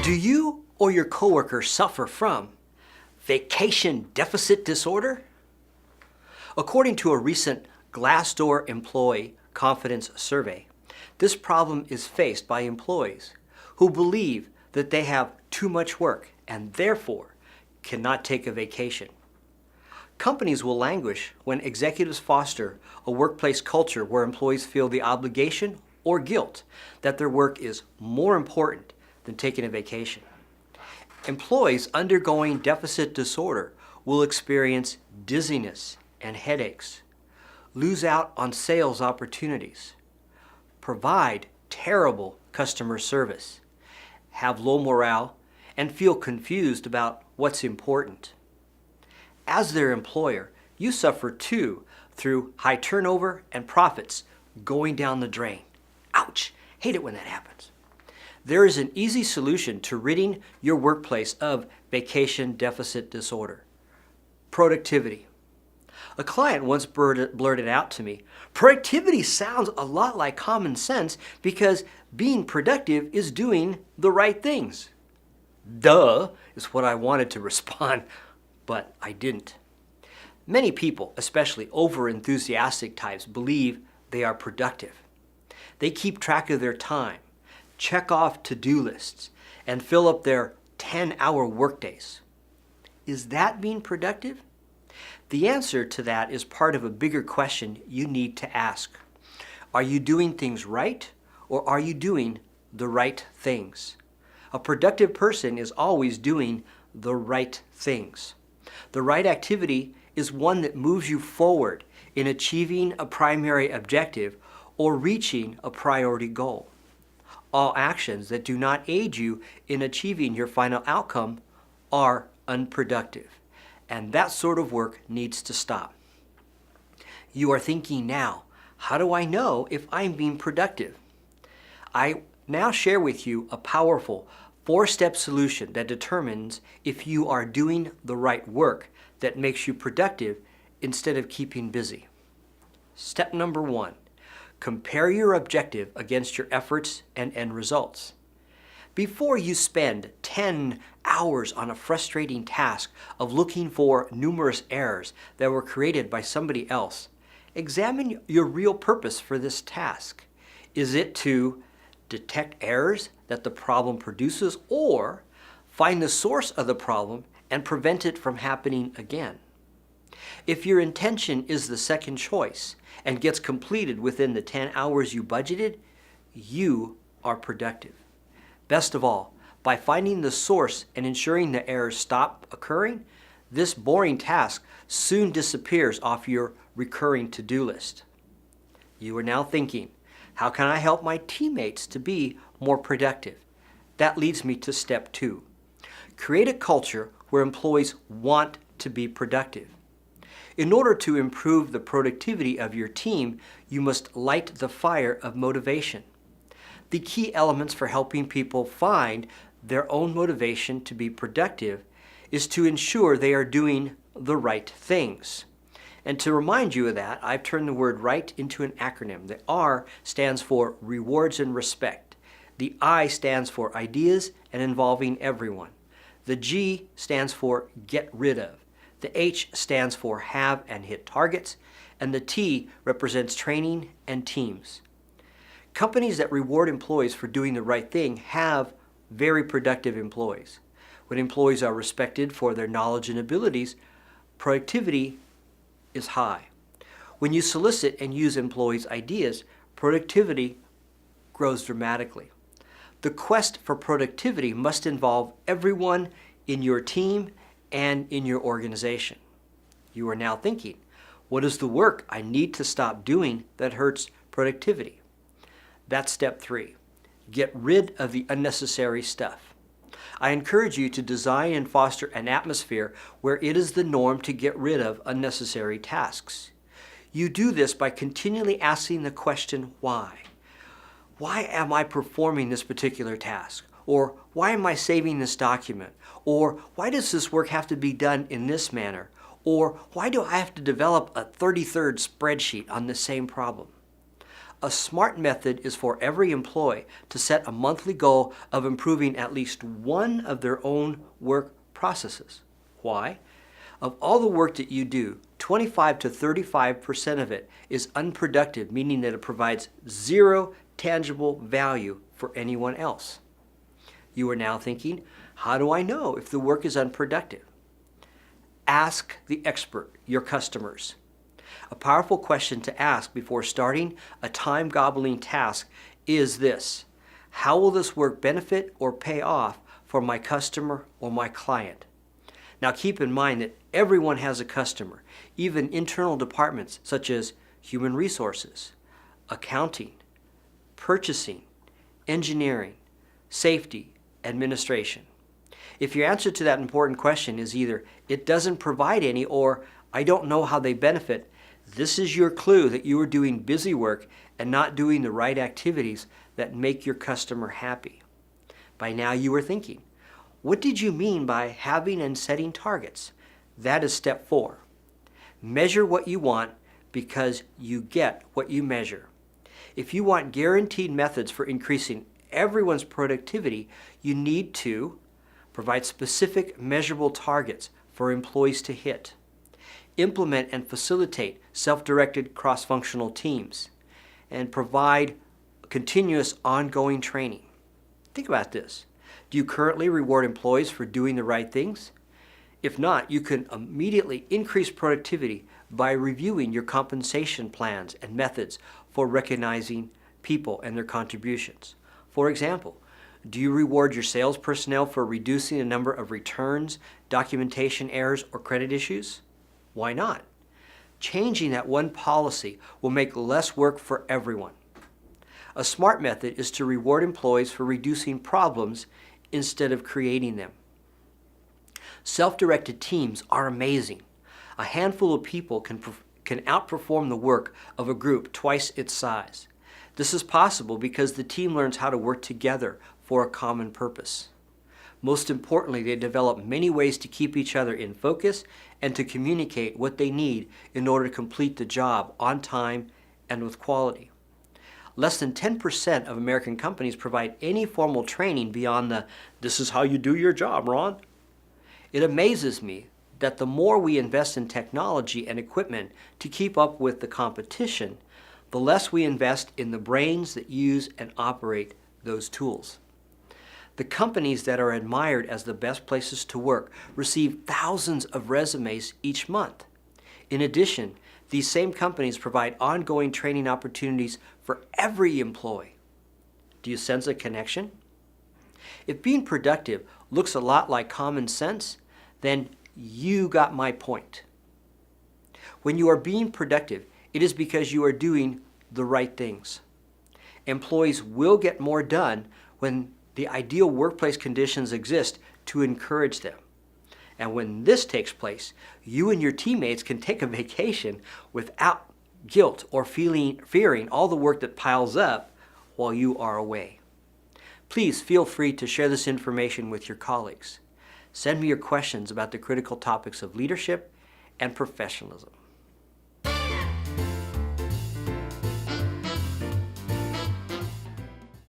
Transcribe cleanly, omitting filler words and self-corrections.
Do you or your coworker suffer from vacation deficit disorder? According to a recent Glassdoor employee confidence survey, this problem is faced by employees who believe that they have too much work and therefore cannot take a vacation. Companies will languish when executives foster a workplace culture where employees feel the obligation or guilt that their work is more important than taking a vacation. Employees undergoing deficit disorder will experience dizziness and headaches, lose out on sales opportunities, provide terrible customer service, have low morale, and feel confused about what's important. As their employer, you suffer too through high turnover and profits going down the drain. Ouch! Hate it when that happens. There is an easy solution to ridding your workplace of vacation deficit disorder: productivity. A client once blurted out to me, "Productivity sounds a lot like common sense because being productive is doing the right things." Duh, is what I wanted to respond, but I didn't. Many people, especially over-enthusiastic types, believe they are productive. They keep track of their time, check off to-do lists, and fill up their 10-hour workdays. Is that being productive? The answer to that is part of a bigger question you need to ask. Are you doing things right, or are you doing the right things? A productive person is always doing the right things. The right activity is one that moves you forward in achieving a primary objective or reaching a priority goal. All actions that do not aid you in achieving your final outcome are unproductive, and that sort of work needs to stop. You are thinking now, how do I know if I'm being productive? I now share with you a powerful 4-step solution that determines if you are doing the right work that makes you productive instead of keeping busy. Step number 1, compare your objective against your efforts and end results. Before you spend 10 hours on a frustrating task of looking for numerous errors that were created by somebody else, examine your real purpose for this task. Is it to detect errors that the problem produces, or find the source of the problem and prevent it from happening again? If your intention is the second choice and gets completed within the 10 hours you budgeted, you are productive. Best of all, by finding the source and ensuring the errors stop occurring, this boring task soon disappears off your recurring to-do list. You are now thinking, how can I help my teammates to be more productive? That leads me to step 2. Create a culture where employees want to be productive. In order to improve the productivity of your team, you must light the fire of motivation. The key elements for helping people find their own motivation to be productive is to ensure they are doing the right things. And to remind you of that, I've turned the word right into an acronym. The R stands for rewards and respect. The I stands for ideas and involving everyone. The G stands for get rid of. The H stands for have and hit targets. And the T represents training and teams. Companies that reward employees for doing the right thing have very productive employees. When employees are respected for their knowledge and abilities, productivity is high. When you solicit and use employees' ideas, productivity grows dramatically. The quest for productivity must involve everyone in your team and in your organization. You are now thinking, what is the work I need to stop doing that hurts productivity? That's step 3. Get rid of the unnecessary stuff. I encourage you to design and foster an atmosphere where it is the norm to get rid of unnecessary tasks. You do this by continually asking the question, why? Why am I performing this particular task? Or why am I saving this document? Or why does this work have to be done in this manner? Or why do I have to develop a 33rd spreadsheet on the same problem? A SMART method is for every employee to set a monthly goal of improving at least one of their own work processes. Why? Of all the work that you do, 25 to 35% of it is unproductive, meaning that it provides zero tangible value for anyone else. You are now thinking, how do I know if the work is unproductive? Ask the expert, your customers. A powerful question to ask before starting a time-gobbling task is this: how will this work benefit or pay off for my customer or my client? Now keep in mind that everyone has a customer, even internal departments such as human resources, accounting, purchasing, engineering, safety, administration. If your answer to that important question is either it doesn't provide any or I don't know how they benefit, this is your clue that you are doing busy work and not doing the right activities that make your customer happy. By now you are thinking, what did you mean by having and setting targets? That is step 4. Measure what you want because you get what you measure. If you want guaranteed methods for increasing everyone's productivity, you need to provide specific measurable targets for employees to hit. Implement and facilitate self-directed cross-functional teams, and provide continuous ongoing training. Think about this. Do you currently reward employees for doing the right things? If not, you can immediately increase productivity by reviewing your compensation plans and methods for recognizing people and their contributions. For example, do you reward your sales personnel for reducing the number of returns, documentation errors, or credit issues? Why not? Changing that one policy will make less work for everyone. A SMART method is to reward employees for reducing problems instead of creating them. Self-directed teams are amazing. A handful of people can outperform the work of a group twice its size. This is possible because the team learns how to work together for a common purpose. Most importantly, they develop many ways to keep each other in focus and to communicate what they need in order to complete the job on time and with quality. Less than 10% of American companies provide any formal training beyond the "this is how you do your job, Ron." It amazes me that the more we invest in technology and equipment to keep up with the competition, the less we invest in the brains that use and operate those tools. The companies that are admired as the best places to work receive thousands of resumes each month. In addition, these same companies provide ongoing training opportunities for every employee. Do you sense a connection? If being productive looks a lot like common sense, then you got my point. When you are being productive, it is because you are doing the right things. Employees will get more done when the ideal workplace conditions exist to encourage them. And when this takes place, you and your teammates can take a vacation without guilt or fearing all the work that piles up while you are away. Please feel free to share this information with your colleagues. Send me your questions about the critical topics of leadership and professionalism.